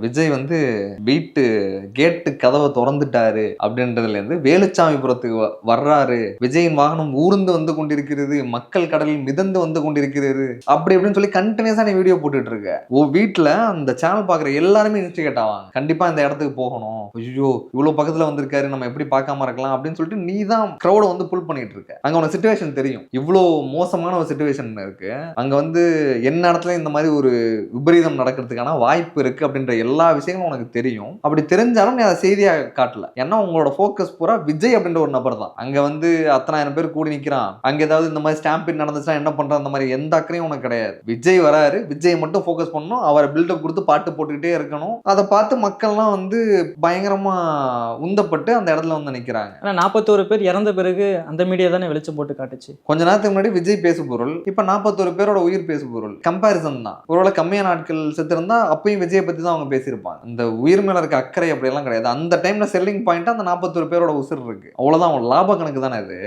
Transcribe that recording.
விஜய் வந்து வீட்டு கேட்டு கதவை திறந்துட்டாரு அப்படின்றதுல இருந்து வேலுச்சாமிபுரத்துக்கு வர்றாரு, விஜயின் வாகனம் ஊர்ந்து வந்து கொண்டிருக்கிறது, மக்கள் கடலில் மிதந்து வந்து கொண்டிருக்கிறது அப்படி அப்படின்னு சொல்லி கண்டினியூஸா நீ வீடியோ போட்டுட்டு இருக்க. வீட்டுல அந்த சேனல் பாக்குற எல்லாருமே இன்ஸ்டிகேட் ஆவாங்க, கண்டிப்பா இந்த இடத்துக்கு போகணும், ஐயோ இவ்வளவு பக்கத்துல வந்திருக்காரு நம்ம எப்படி பார்க்காம இருக்கலாம் அப்படின்னு சொல்லிட்டு நீ தான் கிரௌட வந்து புல் பண்ணிட்டு இருக்க. அங்க உனக்கு சிச்சுவேஷன் தெரியும், இவ்வளவு மோசமான ஒரு சிச்சுவேஷன் இருக்கு, அங்க வந்து என்ன இடத்துல இந்த மாதிரி ஒரு விபரீதம் நடக்கிறதுக்கான வாய்ப்பு இருக்கு அப்படின்ற எல்லா விஷயங்களும் உனக்கு தெரியும். அப்படி தெரிஞ்சாலும் நீ அதை செய்தியா காட்டல. ஏன்னா உங்களோட ஃபோக்கஸ் பூரா விஜய் அப்படின்ற ஒரு நபர் தான். அங்க வந்து அத்தனாயிரம் பேர் கூடி நிக்கிறான், அங்க ஏதாவது இந்த மாதிரி ஸ்டாம்பிங் நடந்துச்சுன்னா என்ன பண்ற, அந்த மாதிரி எந்த அக்கறையும் உனக்கு கிடையாது. விஜய் வராரு, விஜய் மட்டும் ஃபோக்கஸ் பண்ணணும், அவரை பில்டப் கொடுத்து பாட்டு போட்டுக்கிட்டே இருக்கணும். அதை பார்த்து மக்கள்லாம் வந்து பயங்கரமா உந்தப்பட்டு அந்த இடத்துல வந்து நிக்கிறாங்க. ஆனா 41 பேர் இறந்த பிறகு அந்த மீடியா தானே வெளிச்சம் போட்டு காட்டுச்சு. கொஞ்ச நேரத்துக்கு முன்னாடி விஜய் பேசு பொருள், இப்ப 41 பேரோட உயிர் பேசு பொருள். கம்பேரிசன் தான். ஒருவேளை கம்மியான நாட்கள் செத்து இருந்தா அப்பயும் விஜய் பத்தி தான் அவங்க பேசியிருப்பாங்க. இந்த உயிர் மேல இருக்க அக்கறை அப்படி எல்லாம் கிடையாது. அந்த டைம்ல செல்லிங் பாயிண்ட் அந்த 41 பேரோட உசுர் இருக்கு, அவ்வளவுதான். லாப கணக்கு தானே இது.